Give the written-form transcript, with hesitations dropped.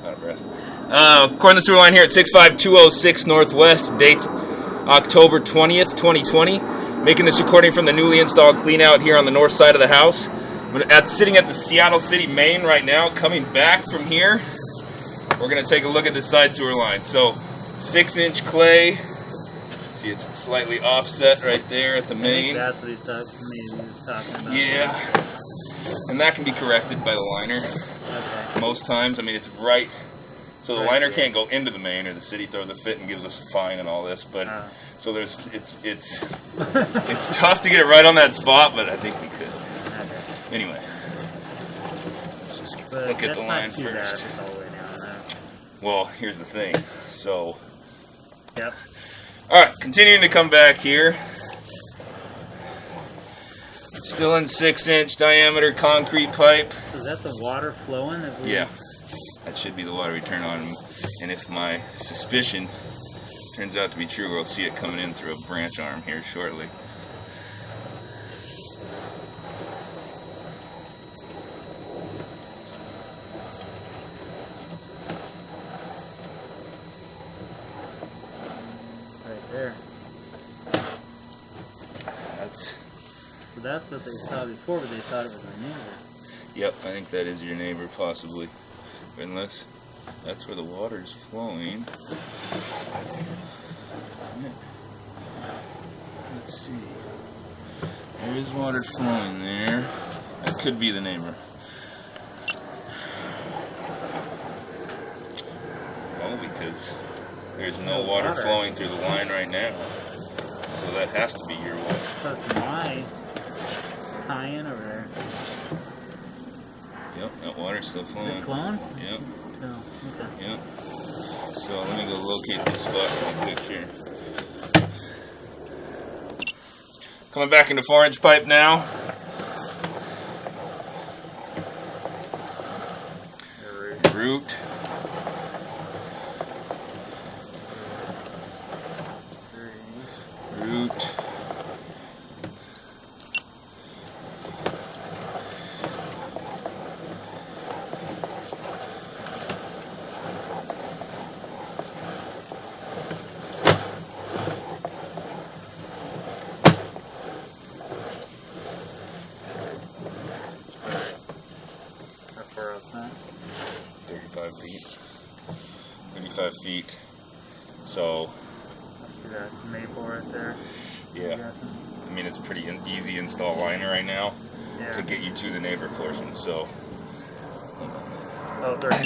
out of breath. According to the sewer line here at 65206 Northwest, dates October 20th, 2020. Making this recording from the newly installed clean out here on the north side of the house. I'm sitting at the Seattle City main right now. Coming back from here, we're going to take a look at the side sewer line. So 6-inch clay. See, it's slightly offset right there at the main. That's what he's talking about. Yeah. And that can be corrected by the liner. Okay. Most times, I mean, it's right. So the liner can't go into the main, or the city throws a fit and gives us a fine and all this. But so there's it's tough to get it right on that spot, but I think we could. Okay. Anyway, let's just look at the line first. It's all the way down there. Well, here's the thing. So, Yep. all right, continuing to come back here. Still in 6-inch diameter concrete pipe. So is that the water flowing? Yeah. That should be the water we turn on, and if my suspicion turns out to be true, we'll see it coming in through a branch arm here shortly. Right there. So that's what they saw before, but they thought it was our neighbor. Yep, I think that is your neighbor, possibly. Unless that's where the water's flowing. Let's see. There is water flowing there. That could be the neighbor. Oh, because there's no water flowing through the line right now. So that has to be your water. So it's my tie-in over there. Yep, that water's still flowing. Is it flowing? Yep. Oh, okay. Yep. So let me go locate this spot real quick here. Coming back into 4-inch pipe now. Root. Root. How far outside? 35 feet. 35 feet. So, Must be that maple right there. yeah. I mean, it's pretty easy install liner right now to get you to the neighbor portion. So, Oh, 30.